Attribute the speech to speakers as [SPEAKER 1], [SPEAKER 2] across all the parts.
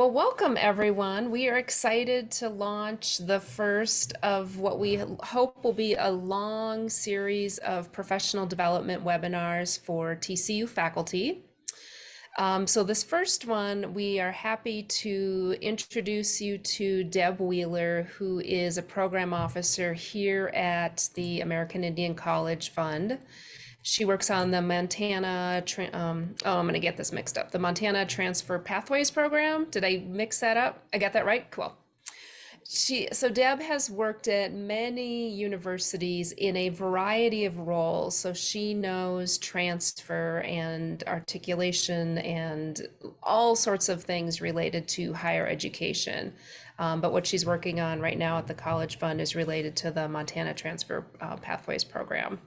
[SPEAKER 1] Well, welcome everyone. We are excited to launch the first of what we hope will be a long series of professional development webinars for TCU faculty. So this first one, we are happy to introduce you to Deb Wheeler, who is a program officer here at the American Indian College Fund. She works on the I'm going to get this mixed up. The Montana Transfer Pathways Program. Did I mix that up? I got that right? Cool. So Deb has worked at many universities in a variety of roles. So she knows transfer and articulation and all sorts of things related to higher education. But what she's working on right now at the College Fund is related to the Montana Transfer Pathways Program.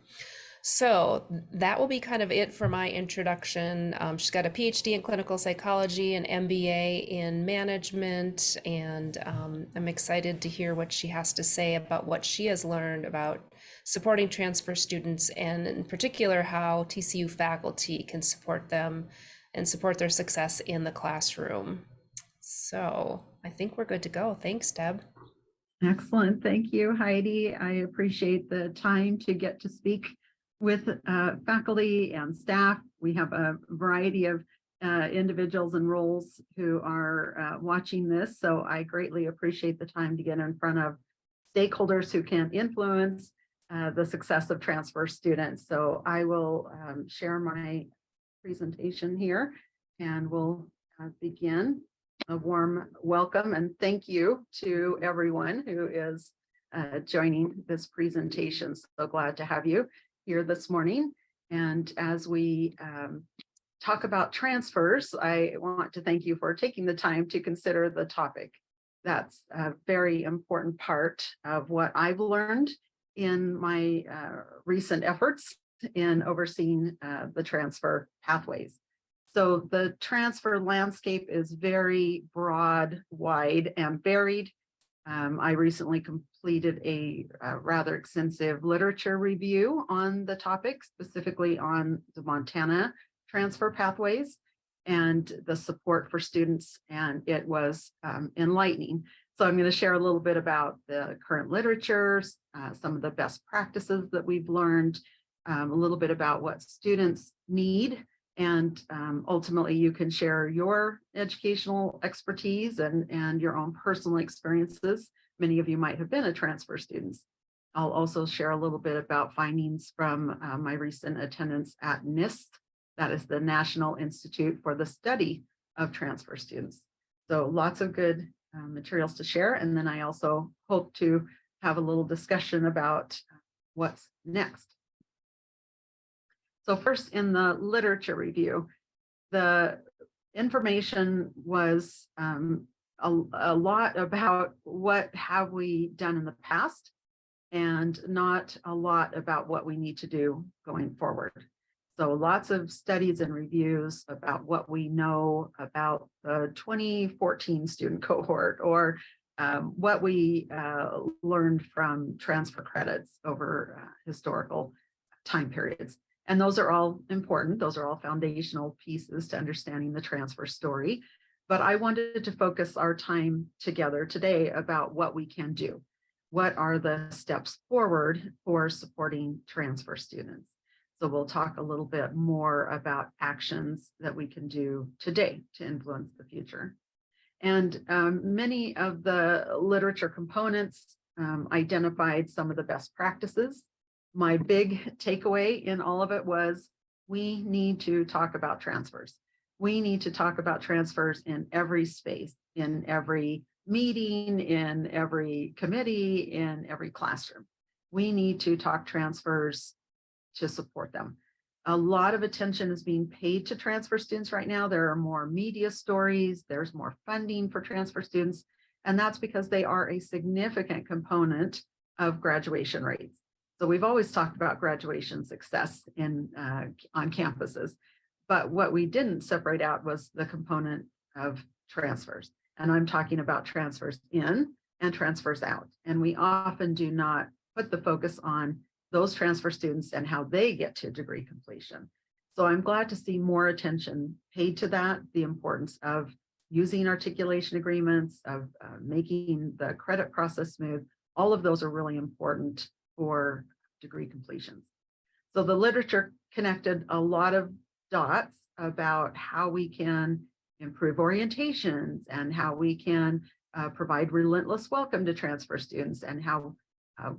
[SPEAKER 1] So that will be kind of it for my introduction. She's got a PhD in clinical psychology, an MBA in management, and I'm excited to hear what she has to say about what she has learned about supporting transfer students, and in particular how TCU faculty can support them and support their success in the classroom. So I think we're good to go. Thanks, Deb.
[SPEAKER 2] Excellent. Thank you, Heidi. I appreciate the time to get to speak with faculty and staff. We have a variety of individuals and roles who are watching this, so I greatly appreciate the time to get in front of stakeholders who can influence the success of transfer students. So I will share my presentation here and we'll begin. A warm welcome and thank you to everyone who is joining this presentation. So glad to have you here this morning. And as we talk about transfers, I want to thank you for taking the time to consider the topic. That's a very important part of what I've learned in my recent efforts in overseeing the transfer pathways. So the transfer landscape is very broad, wide, and varied. I recently completed a rather extensive literature review on the topic, specifically on the Montana transfer pathways and the support for students, and it was enlightening. So I'm going to share a little bit about the current literature, some of the best practices that we've learned, a little bit about what students need, and ultimately you can share your educational expertise and your own personal experiences. Many of you might have been a transfer students. I'll also share a little bit about findings from my recent attendance at NIST, that is the National Institute for the Study of Transfer Students. So lots of good materials to share. And then I also hope to have a little discussion about what's next. So first, in the literature review, the information was a lot about what have we done in the past and not a lot about what we need to do going forward. So lots of studies and reviews about what we know about the 2014 student cohort, or what we learned from transfer credits over historical time periods. And those are all important. Those are all foundational pieces to understanding the transfer story. But I wanted to focus our time together today about what we can do. What are the steps forward for supporting transfer students? So we'll talk a little bit more about actions that we can do today to influence the future. And many of the literature components identified some of the best practices. My big takeaway in all of it was we need to talk about transfers. We need to talk about transfers in every space, in every meeting, in every committee, in every classroom. We need to talk transfers to support them. A lot of attention is being paid to transfer students right now. There are more media stories, there's more funding for transfer students, and that's because they are a significant component of graduation rates. So we've always talked about graduation success on campuses, but what we didn't separate out was the component of transfers. And I'm talking about transfers in and transfers out. And we often do not put the focus on those transfer students and how they get to degree completion. So I'm glad to see more attention paid to that, the importance of using articulation agreements, of making the credit process smooth. All of those are really important for degree completions. So the literature connected a lot of dots about how we can improve orientations and how we can provide relentless welcome to transfer students, and how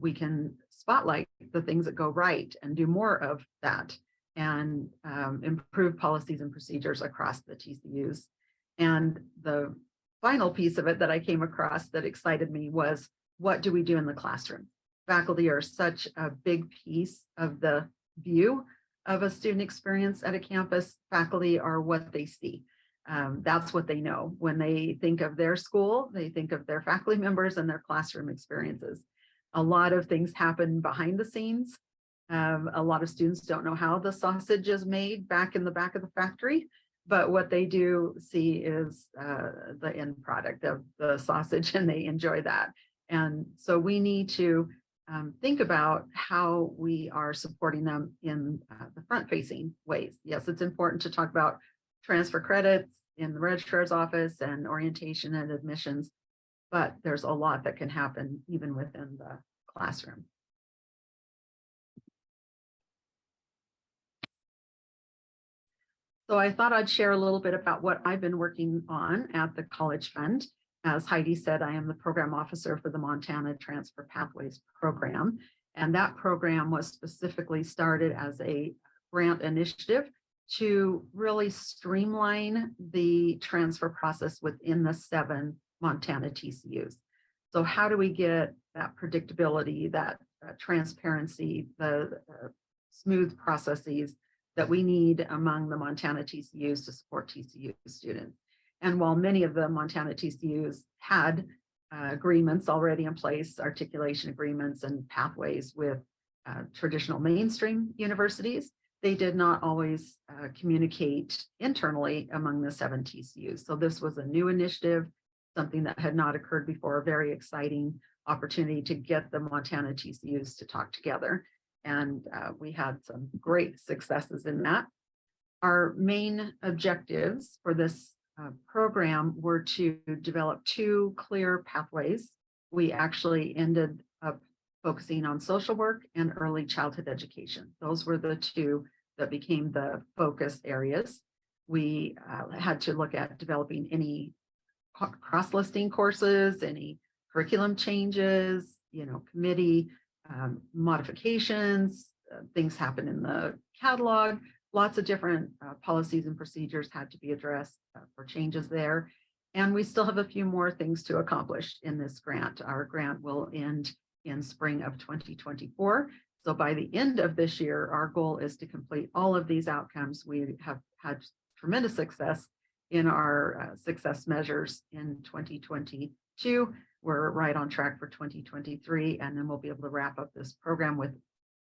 [SPEAKER 2] we can spotlight the things that go right and do more of that, and improve policies and procedures across the TCUs. And the final piece of it that I came across that excited me was, what do we do in the classroom? Faculty are such a big piece of the view of a student experience at a campus. Faculty are what they see. That's what they know. When they think of their school, they think of their faculty members and their classroom experiences. A lot of things happen behind the scenes. A lot of students don't know how the sausage is made back in the back of the factory, but what they do see is the end product of the sausage, and they enjoy that. And so we need to think about how we are supporting them in the front-facing ways. Yes, it's important to talk about transfer credits in the registrar's office and orientation and admissions, but there's a lot that can happen even within the classroom. So I thought I'd share a little bit about what I've been working on at the College Fund. As Heidi said, I am the program officer for the Montana Transfer Pathways program. And that program was specifically started as a grant initiative to really streamline the transfer process within the 7 Montana TCUs. So how do we get that predictability, that transparency, the smooth processes that we need among the Montana TCUs to support TCU students? And while many of the Montana TCUs had agreements already in place, articulation agreements and pathways with traditional mainstream universities, they did not always communicate internally among the 7 TCUs. So this was a new initiative, something that had not occurred before, a very exciting opportunity to get the Montana TCUs to talk together. And we had some great successes in that. Our main objectives for this program were to develop 2 clear pathways. We actually ended up focusing on social work and early childhood education. Those were the 2 that became the focus areas. We had to look at developing any cross-listing courses, any curriculum changes, committee modifications, things happen in the catalog. Lots of different policies and procedures had to be addressed for changes there. And we still have a few more things to accomplish in this grant. Our grant will end in spring of 2024. So by the end of this year, our goal is to complete all of these outcomes. We have had tremendous success in our success measures in 2022. We're right on track for 2023, and then we'll be able to wrap up this program with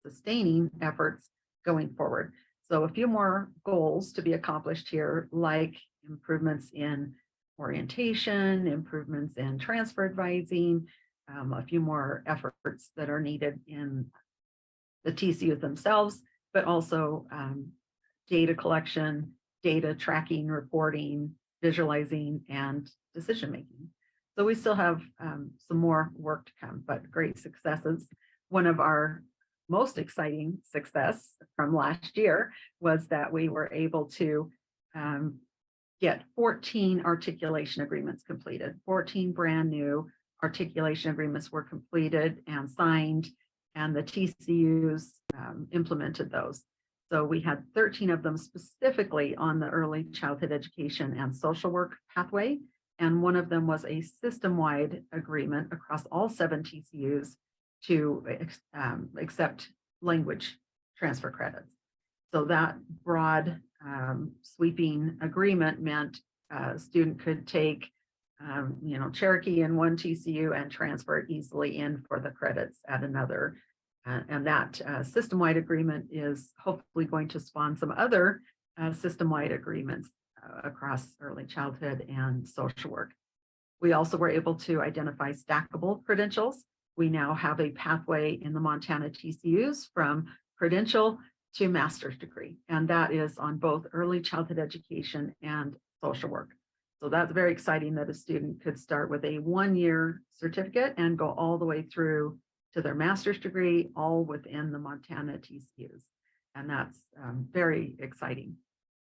[SPEAKER 2] sustaining efforts going forward. So a few more goals to be accomplished here, like improvements in orientation, improvements in transfer advising, a few more efforts that are needed in the TCUs themselves, but also data collection, data tracking, reporting, visualizing, and decision-making. So we still have some more work to come, but great successes. One of our most exciting success from last year was that we were able to get 14 articulation agreements completed. 14 brand new articulation agreements were completed and signed, and the TCUs implemented those. So we had 13 of them specifically on the early childhood education and social work pathway. And one of them was a system-wide agreement across all 7 TCUs to accept language transfer credits. So that broad sweeping agreement meant a student could take Cherokee in one TCU and transfer it easily in for the credits at another. And that system-wide agreement is hopefully going to spawn some other system-wide agreements across early childhood and social work. We also were able to identify stackable credentials. We now have a pathway in the Montana TCUs from credential to master's degree, and that is on both early childhood education and social work. So that's very exciting that a student could start with a 1-year certificate and go all the way through to their master's degree, all within the Montana TCUs. And that's very exciting.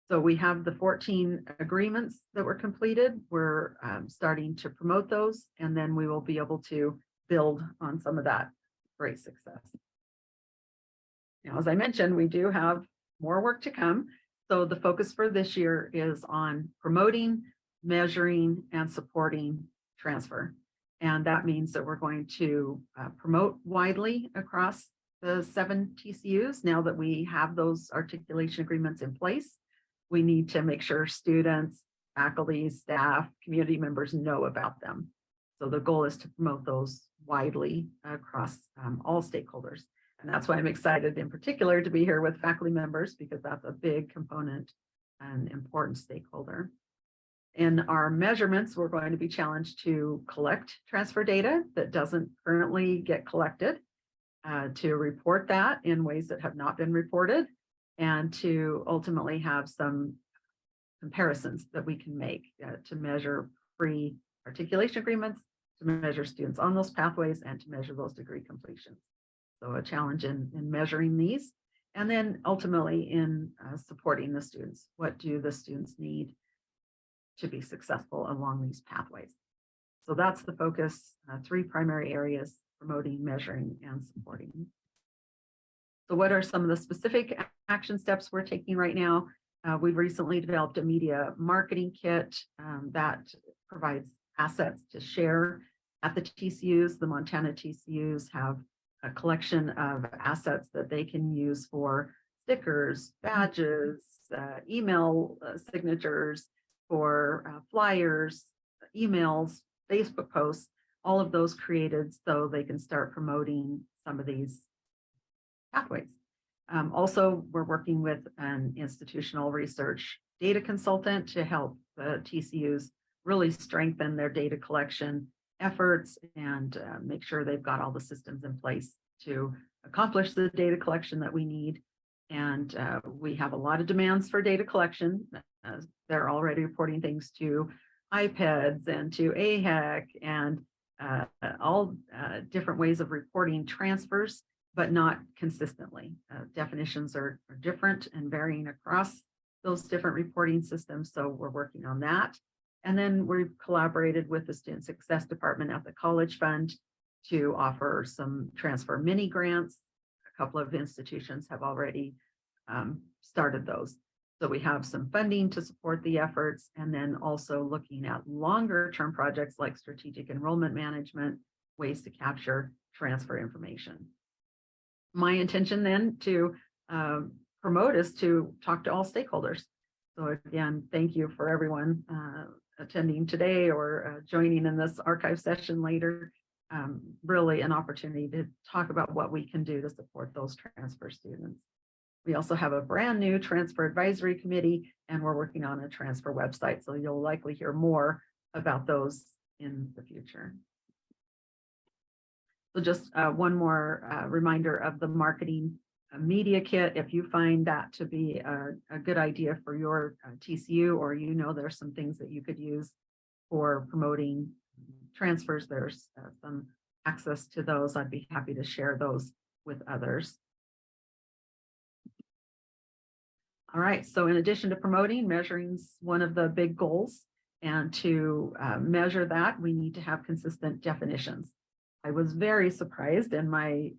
[SPEAKER 2] So we have the 14 agreements that were completed. We're starting to promote those, and then we will be able to build on some of that great success. Now, as I mentioned, we do have more work to come. So the focus for this year is on promoting, measuring, and supporting transfer. And that means that we're going to promote widely across the 7 TCUs. Now that we have those articulation agreements in place, we need to make sure students, faculty, staff, community members know about them. So the goal is to promote those widely across all stakeholders. And that's why I'm excited in particular to be here with faculty members, because that's a big component and important stakeholder. In our measurements, we're going to be challenged to collect transfer data that doesn't currently get collected, to report that in ways that have not been reported, and to ultimately have some comparisons that we can make to measure pre-articulation agreements, to measure students on those pathways, and to measure those degree completions. So a challenge in measuring these, and then ultimately in supporting the students. What do the students need to be successful along these pathways? So that's the focus, 3 primary areas: promoting, measuring, and supporting. So what are some of the specific action steps we're taking right now? We've recently developed a media marketing kit that provides assets to share at the TCUs. The Montana TCUs have a collection of assets that they can use for stickers, badges, email signatures, for flyers, emails, Facebook posts, all of those created so they can start promoting some of these pathways. Also, we're working with an institutional research data consultant to help the TCUs really strengthen their data collection efforts and make sure they've got all the systems in place to accomplish the data collection that we need. And we have a lot of demands for data collection. They're already reporting things to iPads and to AHEC and all different ways of reporting transfers, but not consistently. Definitions are different and varying across those different reporting systems. So we're working on that. And then we've collaborated with the Student Success Department at the College Fund to offer some transfer mini grants. A couple of institutions have already started those. So we have some funding to support the efforts, and then also looking at longer term projects like strategic enrollment management, ways to capture transfer information. My intention then to promote is to talk to all stakeholders. So again, thank you for everyone attending today or joining in this archive session later. Really an opportunity to talk about what we can do to support those transfer students. We also have a brand new transfer advisory committee, and we're working on a transfer website. So you'll likely hear more about those in the future. So just one more reminder of the marketing media kit. If you find that to be a good idea for your TCU, or you know there's some things that you could use for promoting transfers, there's some access to those. I'd be happy to share those with others. All right, so in addition to promoting, measuring's one of the big goals. And to measure that, we need to have consistent definitions. I was very surprised in my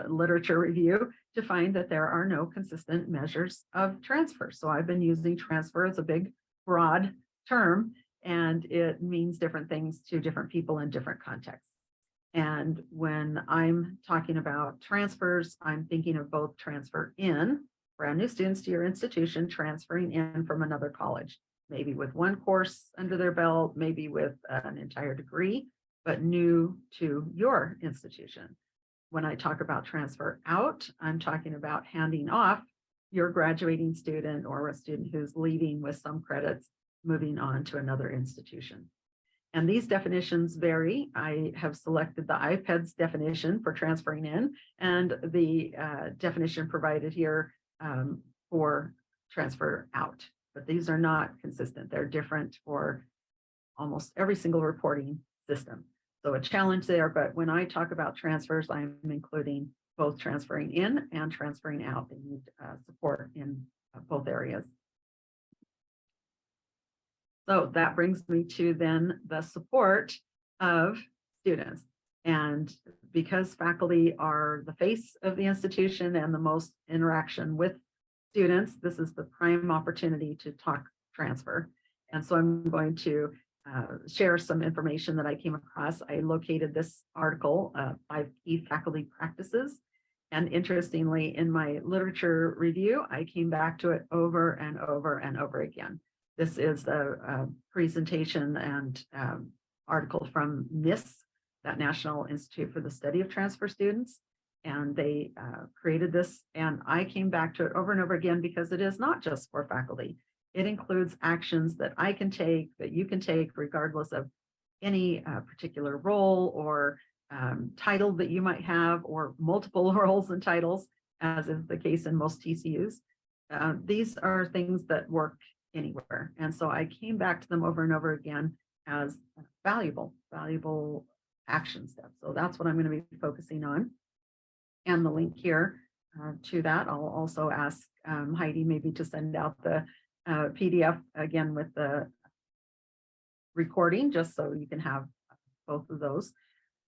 [SPEAKER 2] literature review to find that there are no consistent measures of transfer. So I've been using transfer as a big, broad term, and it means different things to different people in different contexts. And when I'm talking about transfers, I'm thinking of both transfer in, brand new students to your institution, transferring in from another college, maybe with one course under their belt, maybe with an entire degree, but new to your institution. When I talk about transfer out, I'm talking about handing off your graduating student or a student who's leaving with some credits, moving on to another institution. And these definitions vary. I have selected the iPad's definition for transferring in, and the definition provided here for transfer out. but these are not consistent. They're different for almost every single reporting system. So a challenge there, but when I talk about transfers, I'm including both transferring in and transferring out. They need support in both areas. So that brings me to then the support of students. And because faculty are the face of the institution and the most interaction with students, this is the prime opportunity to talk transfer. And so I'm going to share some information that I came across. I located this article, 5 Key Faculty Practices. And interestingly, in my literature review, I came back to it over and over and over again. This is a presentation and article from NIST, that National Institute for the Study of Transfer Students. And they created this, and I came back to it over and over again because it is not just for faculty. It includes actions that I can take, that you can take, regardless of any particular role or title that you might have, or multiple roles and titles, as is the case in most TCUs. These are things that work anywhere. And so I came back to them over and over again as valuable action steps. So that's what I'm going to be focusing on. And the link here to that, I'll also ask Heidi maybe to send out the PDF again with the recording, just so you can have both of those.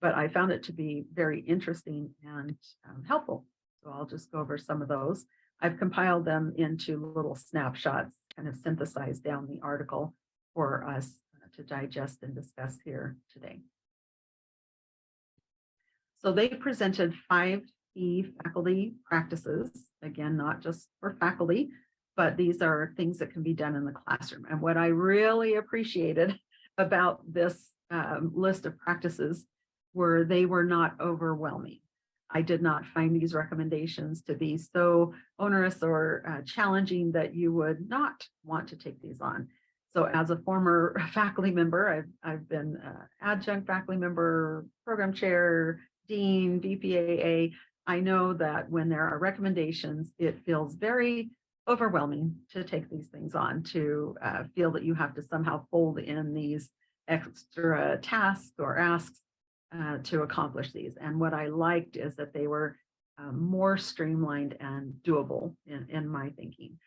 [SPEAKER 2] But I found it to be very interesting and helpful. So I'll just go over some of those. I've compiled them into little snapshots, kind of synthesized down the article for us to digest and discuss here today. So they presented 5 key faculty practices, again, not just for faculty, but these are things that can be done in the classroom. And what I really appreciated about this list of practices were they were not overwhelming. I did not find these recommendations to be so onerous or challenging that you would not want to take these on. So as a former faculty member, I've been adjunct faculty member, program chair, dean, VPAA. I know that when there are recommendations, it feels very overwhelming to take these things on, to feel that you have to somehow fold in these extra tasks or asks to accomplish these. And what I liked is that they were more streamlined and doable in my thinking.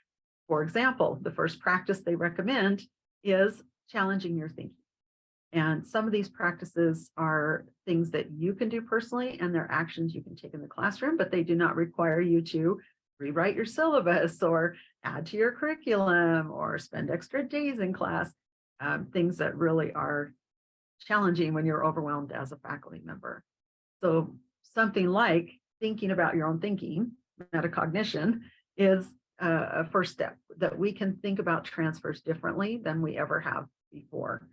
[SPEAKER 2] For example, the first practice they recommend is challenging your thinking. And some of these practices are things that you can do personally, and they're actions you can take in the classroom, but they do not require you to rewrite your syllabus or add to your curriculum or spend extra days in class, things that really are challenging when you're overwhelmed as a faculty member. So something like thinking about your own thinking, metacognition, is a first step, that we can think about transfers differently than we ever have before.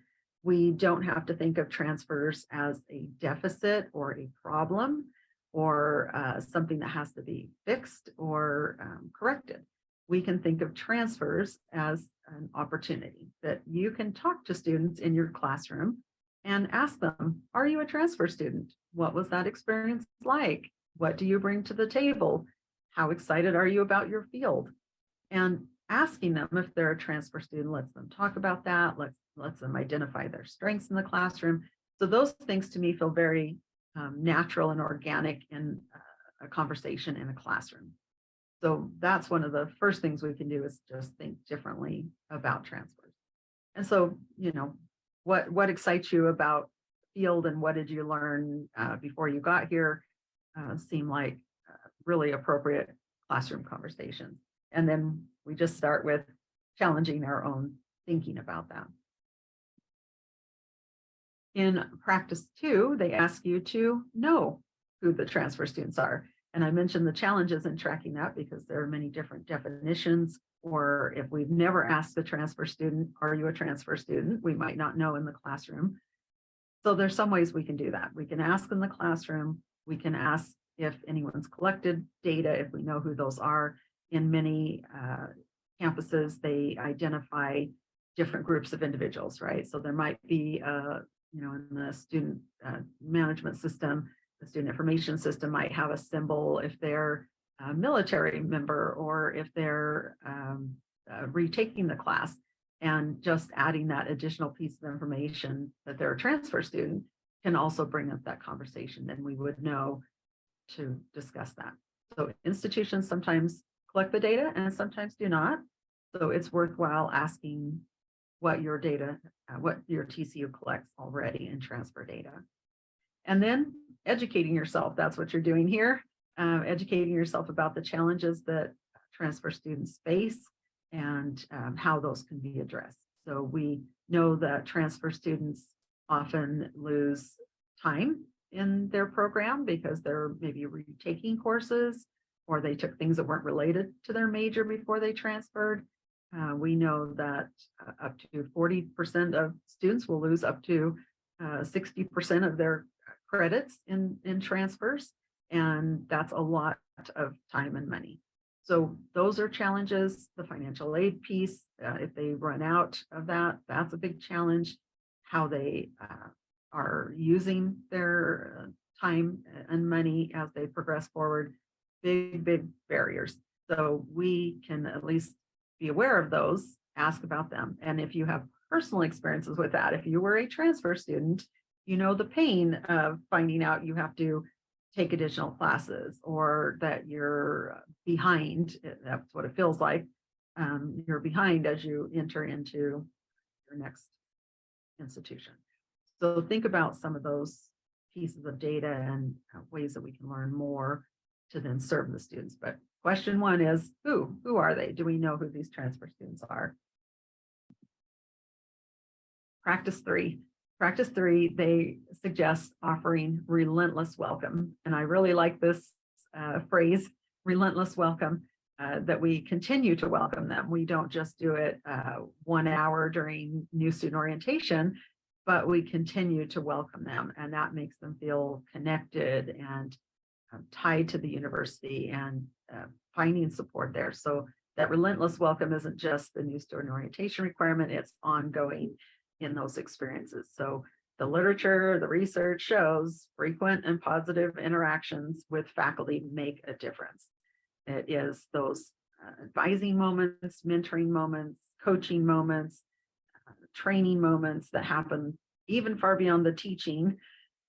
[SPEAKER 2] We don't have to think of transfers as a deficit or a problem or something that has to be fixed or corrected. We can think of transfers as an opportunity that you can talk to students in your classroom and ask them, are you a transfer student? What was that experience like? What do you bring to the table? How excited are you about your field? And asking them if they're a transfer student lets them talk about that, lets them identify their strengths in the classroom. So those things to me feel very natural and organic in a conversation in a classroom. So that's one of the first things we can do, is just think differently about transfers. And so, you know, what excites you about the field, and what did you learn before you got here, seem like really appropriate classroom conversations. And then we just start with challenging our own thinking about that. In practice 2, they ask you to know who the transfer students are. And I mentioned the challenges in tracking that because there are many different definitions, or if we've never asked a transfer student, are you a transfer student? We might not know in the classroom. So there's some ways we can do that. We can ask in the classroom. We can ask if anyone's collected data, if we know who those are. In many campuses, they identify different groups of individuals, right? So there might be, you know, in the student management system, the student information system might have a symbol if they're a military member, or if they're retaking the class, and just adding that additional piece of information that they're a transfer student can also bring up that conversation, and we would know to discuss that. So institutions sometimes collect the data and sometimes do not. So it's worthwhile asking what your data, what your TCU collects already in transfer data. And then educating yourself, that's what you're doing here. Educating yourself about the challenges that transfer students face and how those can be addressed. So we know that transfer students often lose time in their program because they're maybe retaking courses, or they took things that weren't related to their major before they transferred. We know that up to 40% of students will lose up to 60% of their credits in transfers, and that's a lot of time and money. So those are challenges. The financial aid piece, if they run out of that, that's a big challenge. How they are using their time and money as they progress forward, big barriers. So we can at least be aware of those, ask about them. And if you have personal experiences with that, if you were a transfer student, you know the pain of finding out you have to take additional classes, or that you're behind. That's what it feels like. You're behind as you enter into your next institution. So think about some of those pieces of data and ways that we can learn more to then serve the students. But question one is, who are they? Do we know who these transfer students are? Practice three, they suggest offering relentless welcome. And I really like this phrase, relentless welcome, that we continue to welcome them. We don't just do it 1 hour during new student orientation, but we continue to welcome them, and that makes them feel connected and tied to the university and finding support there. So that relentless welcome isn't just the new student orientation requirement, it's ongoing in those experiences. So the literature, the research shows frequent and positive interactions with faculty make a difference. It is those advising moments, mentoring moments, coaching moments, training moments that happen even far beyond the teaching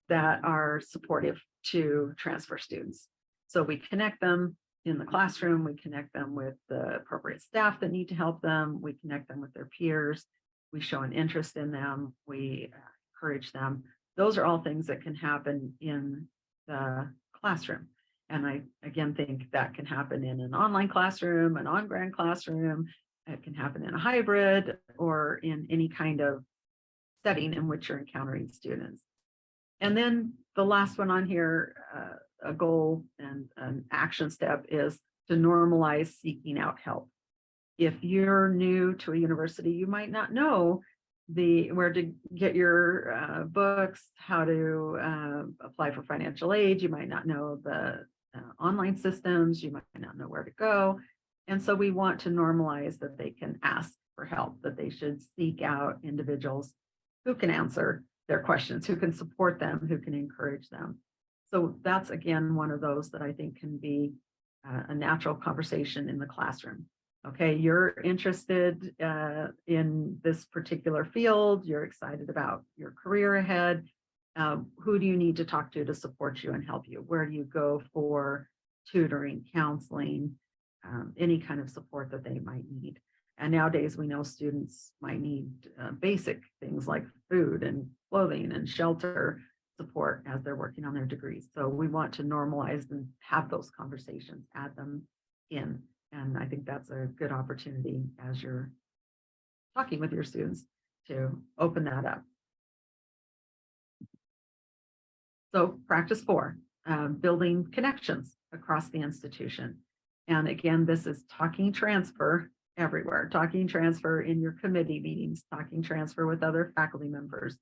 [SPEAKER 2] that are supportive to transfer students. So we connect them in the classroom, we connect them with the appropriate staff that need to help them, we connect them with their peers, we show an interest in them, we encourage them. Those are all things that can happen in the classroom. And I, again, think that can happen in an online classroom, an on-ground classroom, it can happen in a hybrid, or in any kind of setting in which you're encountering students. And then the last one on here, a goal and an action step is to normalize seeking out help. If you're new to a university, you might not know where to get your books, how to apply for financial aid. You might not know the online systems. You might not know where to go. And so we want to normalize that they can ask for help, that they should seek out individuals who can answer their questions, who can support them, who can encourage them. So that's, again, one of those that I think can be a natural conversation in the classroom. Okay, you're interested in this particular field, you're excited about your career ahead. Who do you need to talk to support you and help you? Where do you go for tutoring, counseling, any kind of support that they might need? And nowadays we know students might need basic things like food and clothing and shelter support as they're working on their degrees. So we want to normalize and have those conversations, add them in. And I think that's a good opportunity as you're talking with your students to open that up. So practice 4, building connections across the institution. And again, this is talking transfer everywhere, talking transfer in your committee meetings, talking transfer with other faculty members.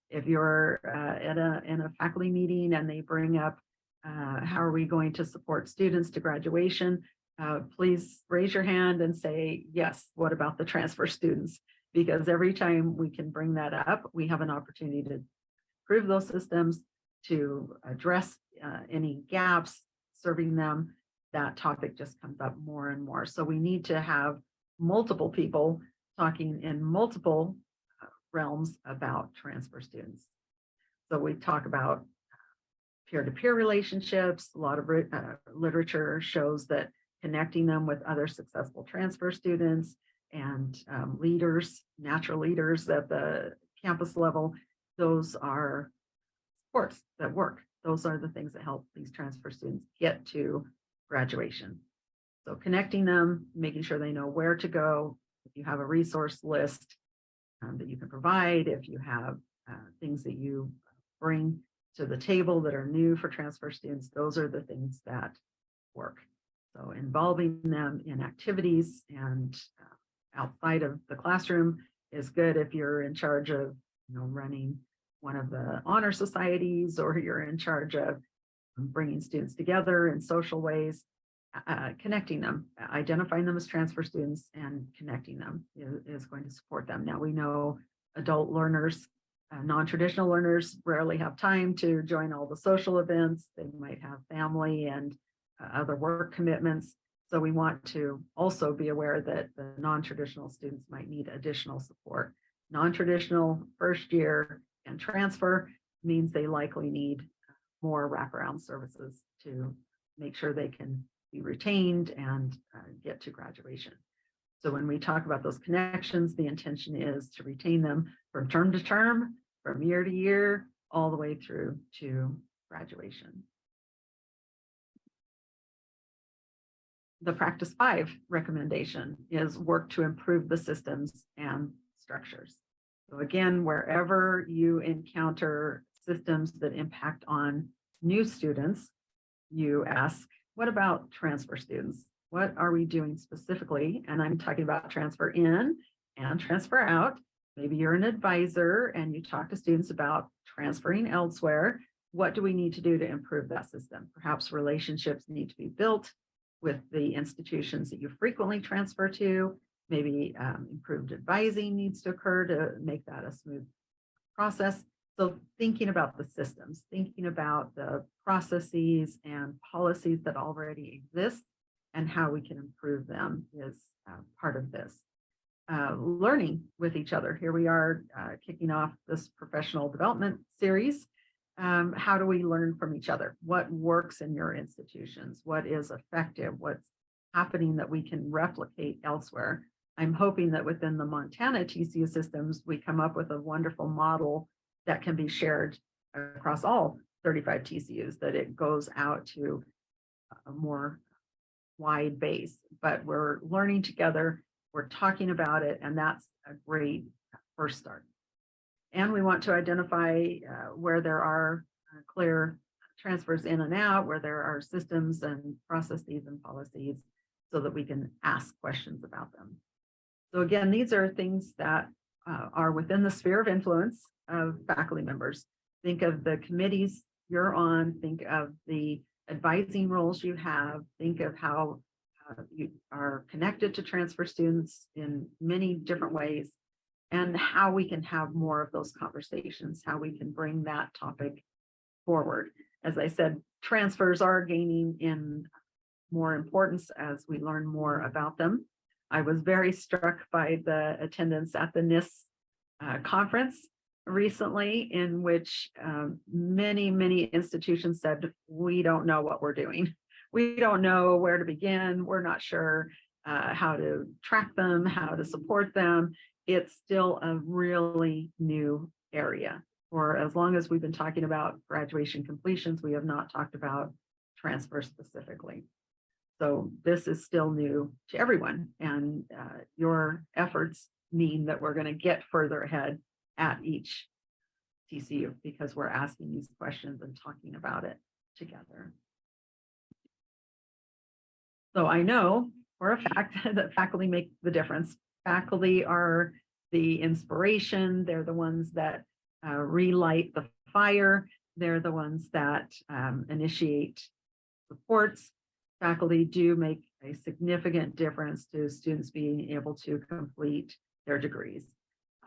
[SPEAKER 2] If you're in a faculty meeting and they bring up, how are we going to support students to graduation? Please raise your hand and say, yes, what about the transfer students? Because every time we can bring that up, we have an opportunity to improve those systems, to address any gaps, serving them. That topic just comes up more and more. So we need to have multiple people talking in multiple realms about transfer students. So we talk about peer-to-peer relationships. A lot of literature shows that connecting them with other successful transfer students and leaders, natural leaders at the campus level, those are supports that work. Those are the things that help these transfer students get to graduation. So connecting them, making sure they know where to go. If you have a resource list that you can provide, if you have things that you bring to the table that are new for transfer students, those are the things that work. So involving them in activities and outside of the classroom is good if you're in charge of, running one of the honor societies, or you're in charge of bringing students together in social ways. Connecting them, identifying them as transfer students and connecting them is going to support them. Now we know adult learners, non-traditional learners rarely have time to join all the social events. They might have family and other work commitments. So we want to also be aware that the non-traditional students might need additional support. Non-traditional first year and transfer means they likely need more wraparound services to make sure they can be retained and get to graduation. So when we talk about those connections, the intention is to retain them from term to term, from year to year, all the way through to graduation. The practice 5 recommendation is work to improve the systems and structures. So again, wherever you encounter systems that impact on new students, you ask, what about transfer students? What are we doing specifically? And I'm talking about transfer in and transfer out. Maybe you're an advisor and you talk to students about transferring elsewhere. What do we need to do to improve that system? Perhaps relationships need to be built with the institutions that you frequently transfer to. Maybe improved advising needs to occur to make that a smooth process. So thinking about the systems, thinking about the processes and policies that already exist and how we can improve them is part of this. Learning with each other. Here we are kicking off this professional development series. How do we learn from each other? What works in your institutions? What is effective? What's happening that we can replicate elsewhere? I'm hoping that within the Montana TCU systems, we come up with a wonderful model that can be shared across all 35 TCUs, that it goes out to a more wide base. But we're learning together, we're talking about it, and that's a great first start. And we want to identify where there are clear transfers in and out, where there are systems and processes and policies, so that we can ask questions about them. So again, these are things that are within the sphere of influence of faculty members. Think of the committees you're on, think of the advising roles you have, think of how you are connected to transfer students in many different ways, and how we can have more of those conversations, how we can bring that topic forward. As I said, transfers are gaining in more importance as we learn more about them. I was very struck by the attendance at the NIST conference recently, in which many institutions said, we don't know what we're doing. We don't know where to begin. We're not sure how to track them, how to support them. It's still a really new area. For as long as we've been talking about graduation completions, we have not talked about transfer specifically. So this is still new to everyone, and your efforts mean that we're going to get further ahead at each TCU because we're asking these questions and talking about it together. So I know for a fact that faculty make the difference. Faculty are the inspiration. They're the ones that relight the fire. They're the ones that initiate supports. Faculty do make a significant difference to students being able to complete their degrees.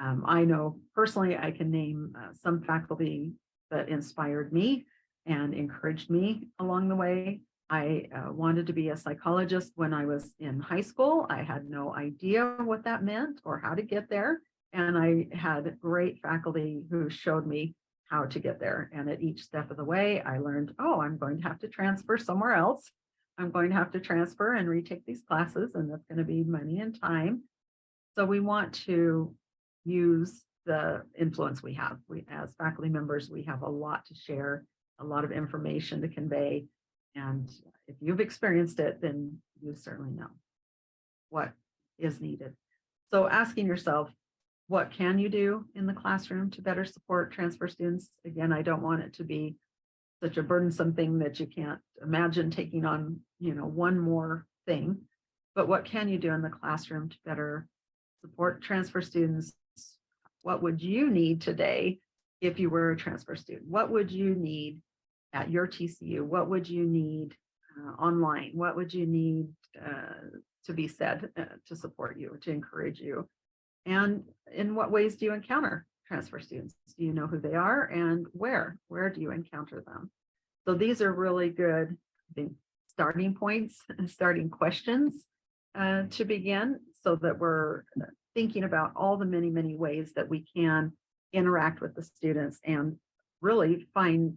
[SPEAKER 2] I know personally, I can name some faculty that inspired me and encouraged me along the way. I wanted to be a psychologist when I was in high school. I had no idea what that meant or how to get there. And I had great faculty who showed me how to get there. And at each step of the way, I learned, oh, I'm going to have to transfer somewhere else. I'm going to have to transfer and retake these classes, and that's going to be money and time. So we want to use the influence we have. We, as faculty members, we have a lot to share, a lot of information to convey. And if you've experienced it, then you certainly know what is needed. So asking yourself, what can you do in the classroom to better support transfer students? Again, I don't want it to be such a burdensome thing that you can't imagine taking on, one more thing. But what can you do in the classroom to better support transfer students? What would you need today if you were a transfer student? What would you need at your TCU? What would you need online? What would you need to be said to support you, to encourage you? And in what ways do you encounter transfer students? Do you know who they are, and where? Where do you encounter them? So these are really good, I think, starting points and starting questions to begin, so that we're thinking about all the many, many ways that we can interact with the students and really find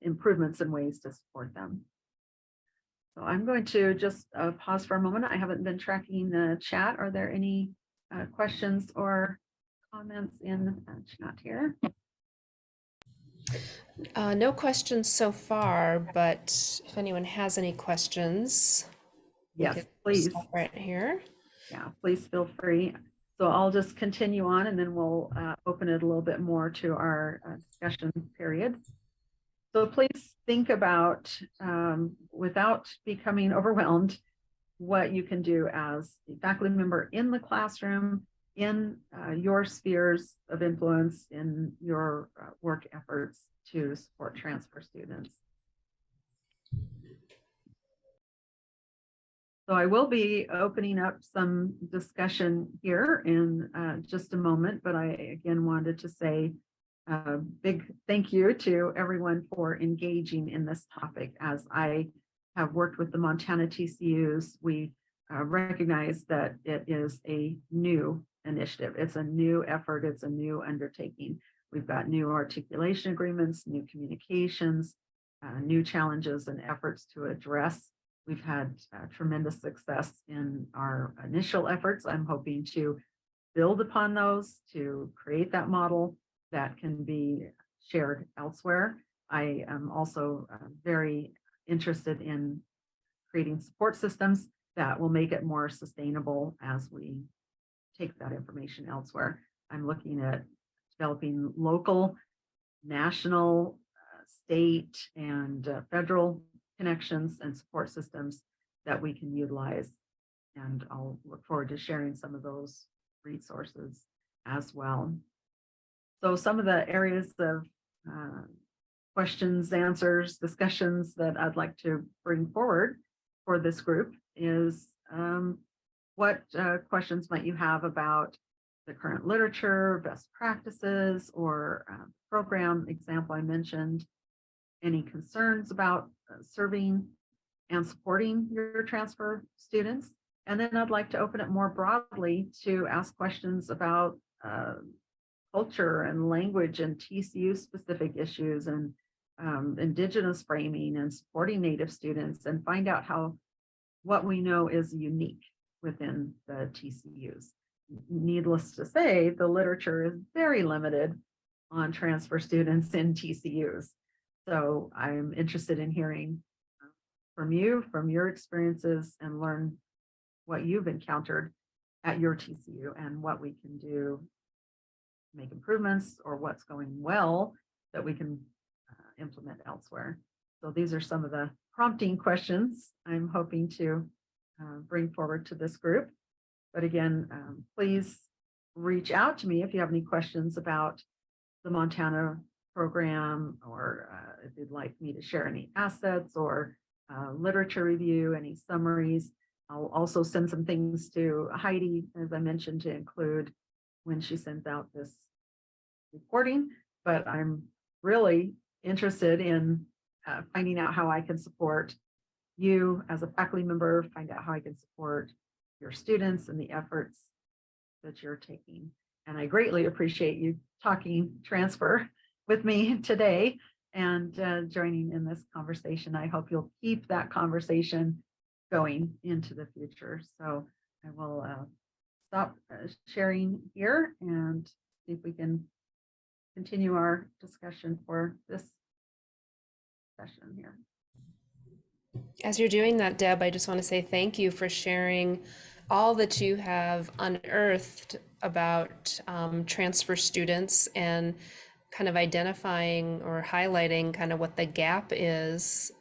[SPEAKER 2] improvements and ways to support them. So I'm going to just pause for a moment. I haven't been tracking the chat. Are there any questions or comments in the chat here?
[SPEAKER 1] No questions so far, but if anyone has any questions,
[SPEAKER 2] Yes, please.
[SPEAKER 1] Stop right here.
[SPEAKER 2] Yeah, please feel free. So I'll just continue on, and then we'll open it a little bit more to our discussion period. So please think about, without becoming overwhelmed, what you can do as a faculty member in the classroom, in your spheres of influence, in your work efforts to support transfer students. So I will be opening up some discussion here in just a moment, but I again wanted to say a big thank you to everyone for engaging in this topic. As I have worked with the Montana TCUs, we recognize that it is a new initiative. It's a new effort. It's a new undertaking. We've got new articulation agreements, new communications, new challenges and efforts to address. We've had tremendous success in our initial efforts. I'm hoping to build upon those to create that model that can be shared elsewhere. I am also very interested in creating support systems that will make it more sustainable as we take that information elsewhere. I'm looking at developing local, national, state, and federal connections and support systems that we can utilize. And I'll look forward to sharing some of those resources as well. So some of the areas of questions, answers, discussions that I'd like to bring forward for this group is what questions might you have about the current literature, best practices, or program example I mentioned? Any concerns about serving and supporting your transfer students? And then I'd like to open it more broadly to ask questions about culture and language and TCU specific issues, and Indigenous framing and supporting Native students, and find out how what we know is unique within the TCUs. Needless to say, the literature is very limited on transfer students in TCUs. So I'm interested in hearing from you, from your experiences, and learn what you've encountered at your TCU and what we can do to make improvements, or what's going well that we can implement elsewhere. So these are some of the prompting questions I'm hoping to bring forward to this group. But again, please reach out to me if you have any questions about the Montana program, or if you'd like me to share any assets or literature review, any summaries. I'll also send some things to Heidi, as I mentioned, to include when she sends out this recording. But I'm really interested in finding out how I can support you as a faculty member, find out how I can support your students and the efforts that you're taking. And I greatly appreciate you talking transfer with me today and joining in this conversation. I hope you'll keep that conversation going into the future. So I will stop sharing here and see if we can continue our discussion for this session here.
[SPEAKER 1] As you're doing that, Deb, I just want to say thank you for sharing all that you have unearthed about transfer students and kind of identifying or highlighting kind of what the gap is,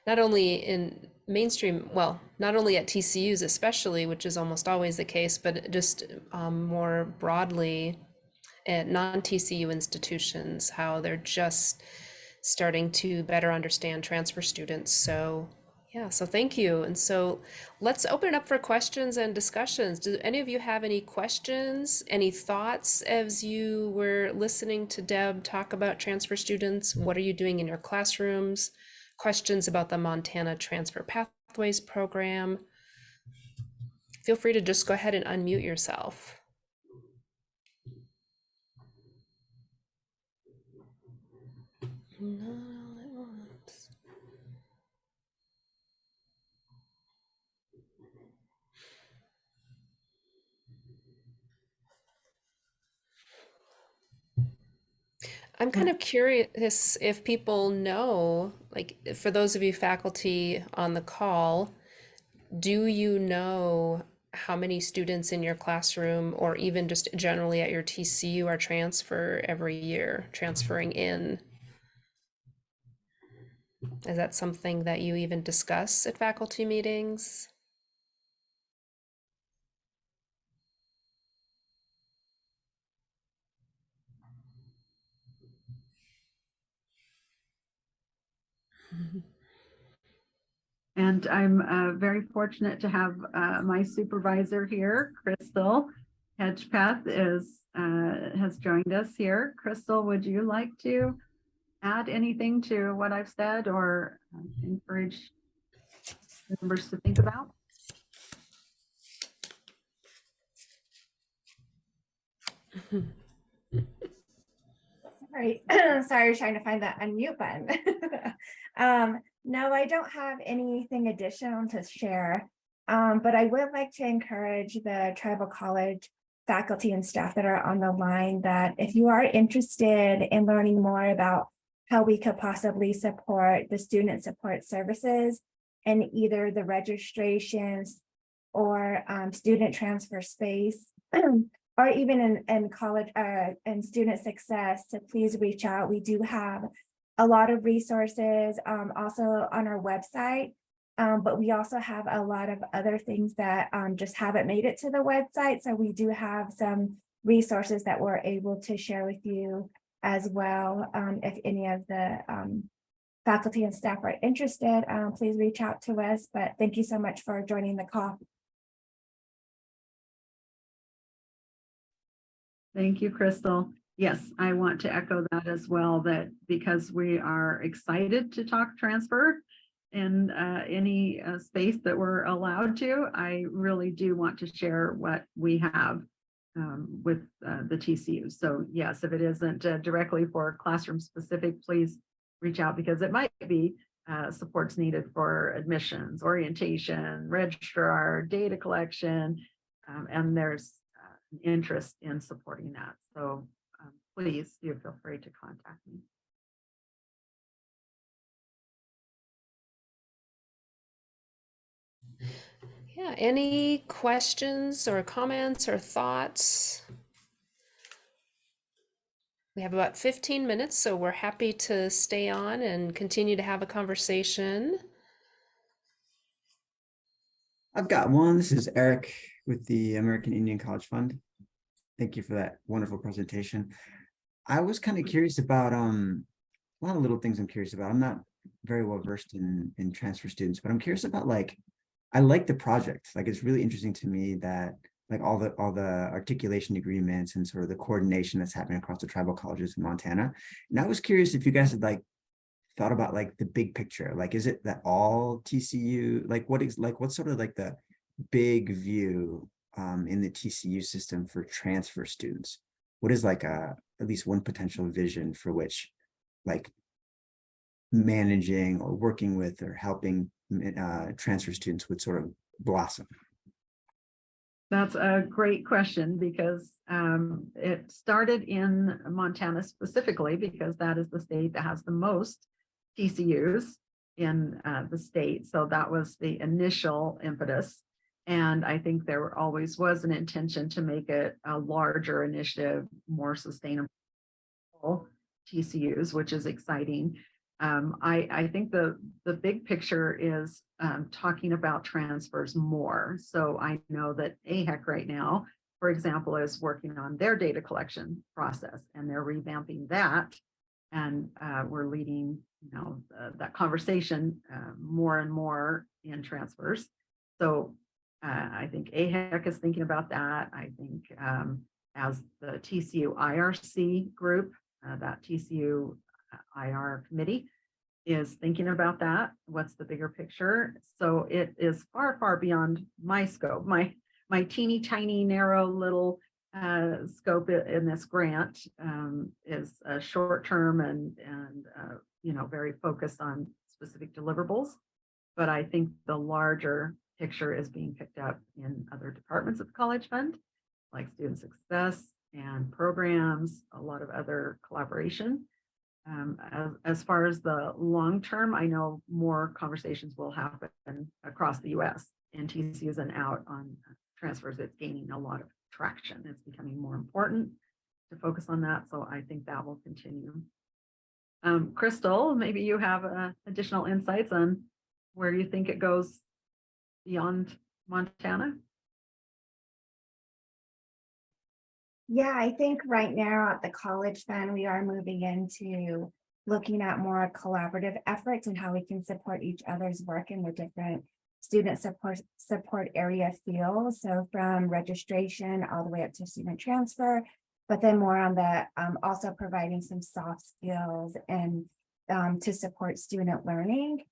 [SPEAKER 1] not only in mainstream, well, not only at TCUs especially, which is almost always the case, but just more broadly at non-TCU institutions, how they're just starting to better understand transfer students. So yeah, so thank you. And so let's open it up for questions and discussions. Do any of you have any questions, any thoughts as you were listening to Deb talk about transfer students? What are you doing in your classrooms? Questions about the Montana Transfer Pathways program? Feel free to just go ahead and unmute yourself. Not all at once. I'm kind of curious if people know, like for those of you faculty on the call, do you know how many students in your classroom or even just generally at your TCU are transferring in? Is that something that you even discuss at faculty meetings?
[SPEAKER 2] And I'm very fortunate to have my supervisor here, Crystal Hedgepeth, has joined us here. Crystal, would you like to add anything to what I've said or encourage members to think about?
[SPEAKER 3] Sorry, sorry, I was trying to find that unmute button. No, I don't have anything additional to share, but I would like to encourage the tribal college faculty and staff that are on the line that if you are interested in learning more about how we could possibly support the student support services in either the registrations or student transfer space, or even in college and student success, to please reach out. We do have a lot of resources also on our website, but we also have a lot of other things that just haven't made it to the website. So we do have some resources that we're able to share with you as well. If any of the faculty and staff are interested, please reach out to us. But thank you so much for joining the call.
[SPEAKER 2] Thank you, Crystal. Yes, I want to echo that as well, that because we are excited to talk transfer in any space that we're allowed to, I really do want to share what we have with the TCU. So yes, if it isn't directly for classroom specific, please reach out, because it might be supports needed for admissions, orientation, registrar, data collection, and there's interest in supporting that. So please do feel free to contact me.
[SPEAKER 1] Yeah, any questions or comments or thoughts? We have about 15 minutes, so we're happy to stay on and continue to have a conversation.
[SPEAKER 4] I've got one. This is Eric with the American Indian College Fund. Thank you for that wonderful presentation. I was kind of curious about a lot of little things I'm curious about. I'm not very well versed in transfer students, but I'm curious about, like, I like the project. Like, it's really interesting to me that like all the articulation agreements and sort of the coordination that's happening across the tribal colleges in Montana. And I was curious if you guys had like thought about like the big picture? Like, is it that all TCU, like what's sort of like the big view in the TCU system for transfer students? What is like at least one potential vision for which like managing or working with or helping transfer students would sort of blossom?
[SPEAKER 2] That's a great question because it started in Montana specifically because that is the state that has the most TCUs in the state. So that was the initial impetus. And I think there always was an intention to make it a larger initiative, more sustainable TCUs, which is exciting. I think the big picture is talking about transfers more. So I know that AHEC right now, for example, is working on their data collection process, and they're revamping that. And we're leading, that conversation more and more in transfers. So I think AHEC is thinking about that. I think as the TCU IRC group, that TCU IR committee is thinking about that. What's the bigger picture? So it is far, far beyond my scope. My teeny tiny narrow little scope in this grant is short term and very focused on specific deliverables. But I think the larger picture is being picked up in other departments of the College Fund, like student success and programs, a lot of other collaboration. As far as the long term, I know more conversations will happen across the US in TCUs and out on transfers. It's gaining a lot of traction. It's becoming more important to focus on that. So I think that will continue. Crystal, maybe you have additional insights on where you think it goes beyond Montana?
[SPEAKER 3] Yeah, I think right now at the College Fund, we are moving into looking at more collaborative efforts and how we can support each other's work in the different student support area fields. So from registration all the way up to student transfer, but then more on the also providing some soft skills and to support student learning.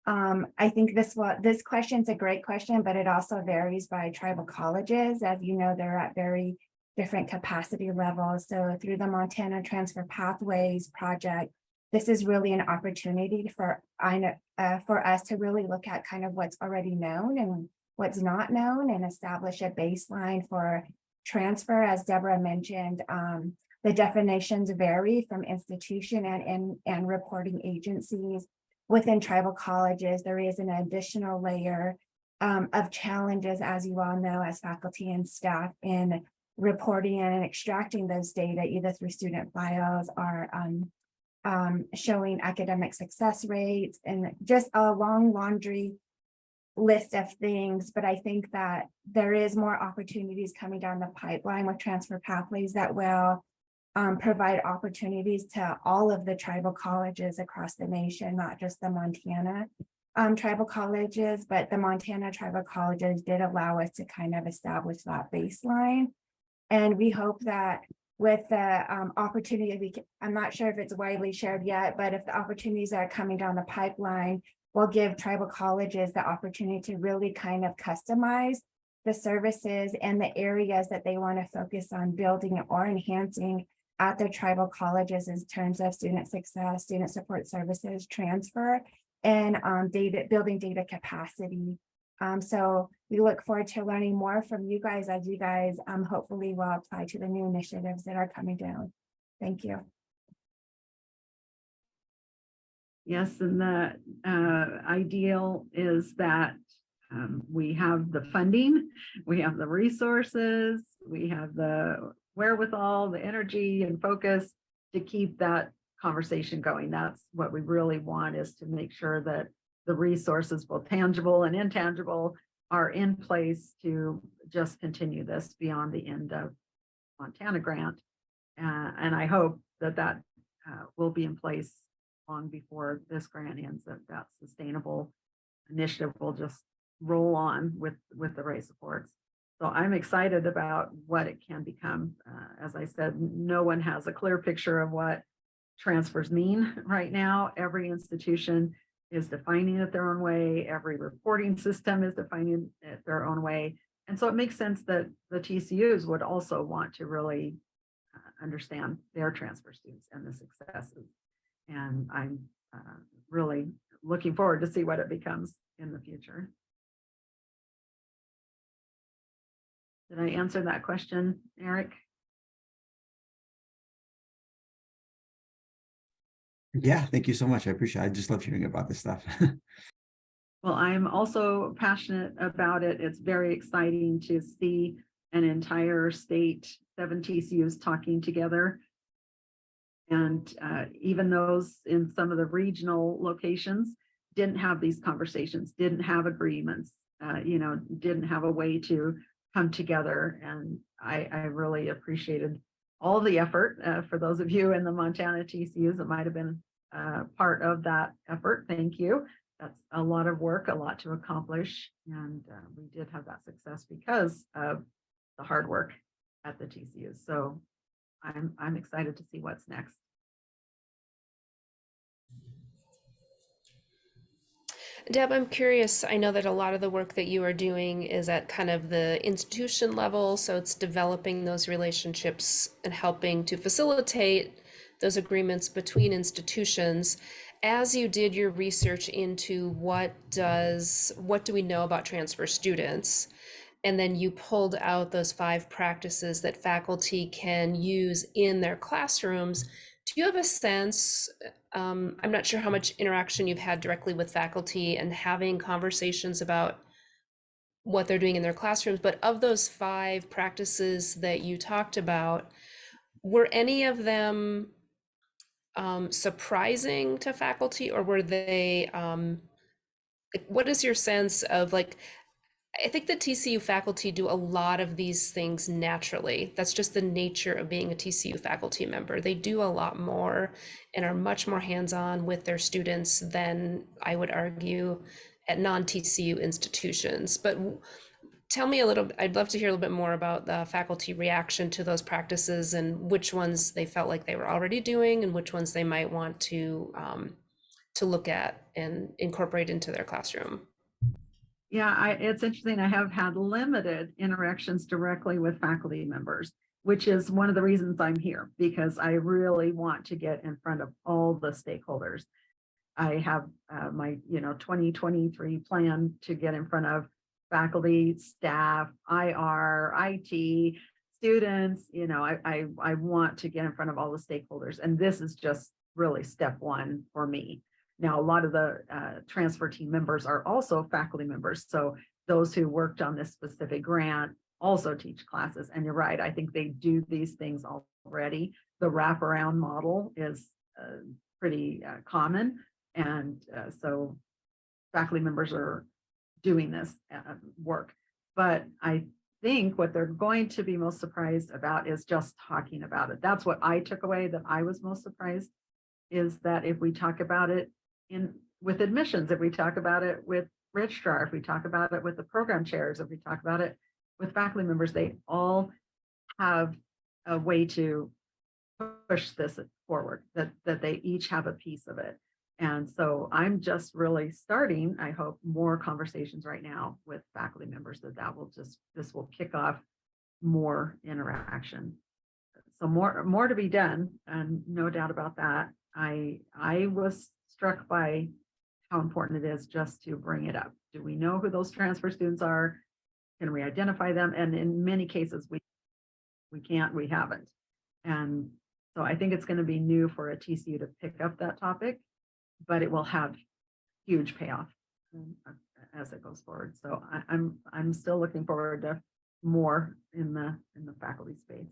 [SPEAKER 3] I think this question is a great question, but it also varies by tribal colleges. As you know, they're at very different capacity levels. So through the Montana Transfer Pathways project, this is really an opportunity for us to really look at kind of what's already known and what's not known and establish a baseline for transfer. As Deborah mentioned, the definitions vary from institution and reporting agencies. Within tribal colleges, there is an additional layer of challenges, as you all know, as faculty and staff in reporting and extracting those data, either through student files or showing academic success rates and just a long laundry list of things. But I think that there is more opportunities coming down the pipeline with transfer pathways that will provide opportunities to all of the tribal colleges across the nation, not just the Montana tribal colleges, but the Montana tribal colleges did allow us to kind of establish that baseline. And we hope that with the opportunity, I'm not sure if it's widely shared yet, but if the opportunities that are coming down the pipeline will give tribal colleges the opportunity to really kind of customize the services and the areas that they want to focus on building or enhancing at their tribal colleges in terms of student success, student support services, transfer, and building data capacity. So we look forward to learning more from you guys as you guys hopefully will apply to the new initiatives that are coming down. Thank you.
[SPEAKER 2] Yes, and the ideal is that we have the funding, we have the resources, we have the wherewithal, the energy and focus to keep that conversation going. That's what we really want, is to make sure that the resources, both tangible and intangible, are in place to just continue this beyond the end of Montana grant. And I hope that will be in place long before this grant ends, that sustainable initiative will just roll on with the RAE supports. So I'm excited about what it can become. As I said, no one has a clear picture of what transfers mean right now. Every institution is defining it their own way. Every reporting system is defining it their own way. And so it makes sense that the TCUs would also want to really understand their transfer students and the successes. And I'm really looking forward to see what it becomes in the future. Did I answer that question, Eric?
[SPEAKER 4] Yeah, thank you so much. I appreciate it. I just love hearing about this stuff.
[SPEAKER 2] Well, I'm also passionate about it. It's very exciting to see an entire state, 7 TCUs talking together. And even those in some of the regional locations didn't have these conversations, didn't have agreements, didn't have a way to come together. And I really appreciated all the effort for those of you in the Montana TCUs that might have been part of that effort. Thank you. That's a lot of work, a lot to accomplish. And we did have that success because of the hard work at the TCUs. So I'm excited to see what's next.
[SPEAKER 1] Deb, I'm curious. I know that a lot of the work that you are doing is at kind of the institution level, so it's developing those relationships and helping to facilitate those agreements between institutions. As you did your research into what do we know about transfer students, and then you pulled out those 5 practices that faculty can use in their classrooms, do you have a sense, I'm not sure how much interaction you've had directly with faculty and having conversations about what they're doing in their classrooms, but of those 5 practices that you talked about, were any of them surprising to faculty, or were they, what is your sense of, like, I think the TCU faculty do a lot of these things naturally. That's just the nature of being a TCU faculty member. They do a lot more and are much more hands-on with their students than, I would argue, at non-TCU institutions. But tell me a little, I'd love to hear a little bit more about the faculty reaction to those practices and which ones they felt like they were already doing and which ones they might want to look at and incorporate into their classroom.
[SPEAKER 2] Yeah, it's interesting. I have had limited interactions directly with faculty members, which is one of the reasons I'm here, because I really want to get in front of all the stakeholders. I have my 2023 plan to get in front of faculty, staff, IR, IT, students. I want to get in front of all the stakeholders, and this is just really step 1 for me. Now, a lot of the transfer team members are also faculty members. So those who worked on this specific grant also teach classes. And you're right, I think they do these things already. The wraparound model is pretty common. And so faculty members are doing this work. But I think what they're going to be most surprised about is just talking about it. That's what I took away, that I was most surprised, is that if we talk about it with admissions, if we talk about it with registrar, if we talk about it with the program chairs, if we talk about it with faculty members, they all have a way to push this forward, that they each have a piece of it. And so I'm just really starting, I hope, more conversations right now with faculty members, this will kick off more interaction. So more to be done, and no doubt about that. I was struck by how important it is just to bring it up. Do we know who those transfer students are? Can we identify them? And in many cases, we haven't. And so I think it's going to be new for a TCU to pick up that topic, but it will have huge payoff as it goes forward. So I'm still looking forward to more in the faculty space.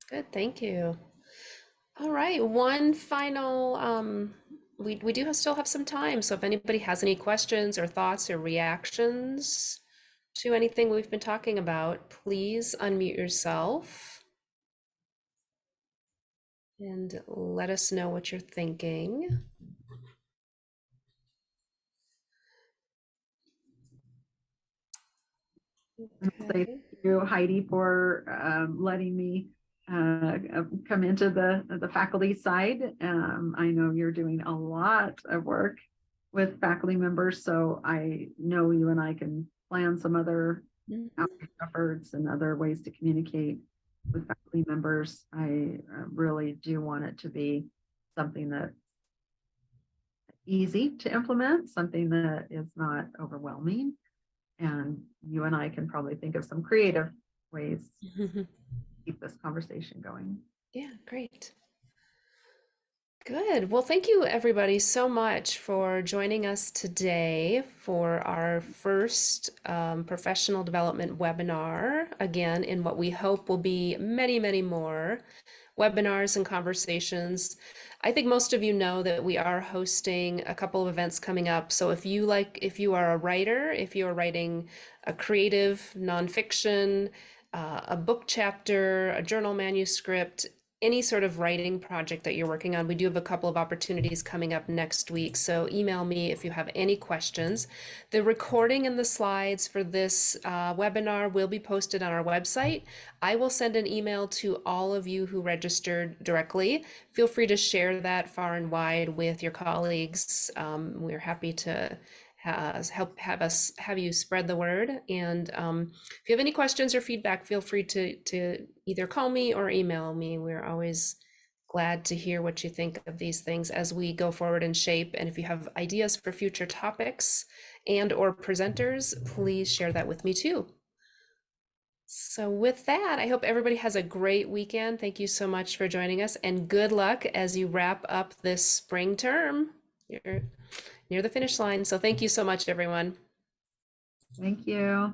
[SPEAKER 1] Good, thank you. All right, one final, we still have some time, so if anybody has any questions or thoughts or reactions to anything we've been talking about, please unmute yourself and let us know what you're thinking.
[SPEAKER 2] Okay. Thank you, Heidi, for letting me come into the faculty side. I know you're doing a lot of work with faculty members, so I know you and I can plan some other outreach efforts and other ways to communicate with faculty members. I really do want it to be something that's easy to implement, something that is not overwhelming. And you and I can probably think of some creative ways to keep this conversation going.
[SPEAKER 1] Yeah, great. Good. Well, thank you everybody so much for joining us today for our first professional development webinar, again, in what we hope will be many, many more webinars and conversations. I think most of you know that we are hosting a couple of events coming up. So if you are a writer, if you are writing a creative nonfiction, a book chapter, a journal manuscript, any sort of writing project that you're working on, we do have a couple of opportunities coming up next week. So email me if you have any questions. The recording and the slides for this webinar will be posted on our website. I will send an email to all of you who registered directly. Feel free to share that far and wide with your colleagues. We're happy to have you spread the word. And if you have any questions or feedback, feel free to either call me or email me. We're always glad to hear what you think of these things as we go forward and shape. And if you have ideas for future topics and or presenters, please share that with me too. So with that, I hope everybody has a great weekend. Thank you so much for joining us, and good luck as you wrap up this spring term. You're near the finish line. So thank you so much, everyone.
[SPEAKER 2] Thank you.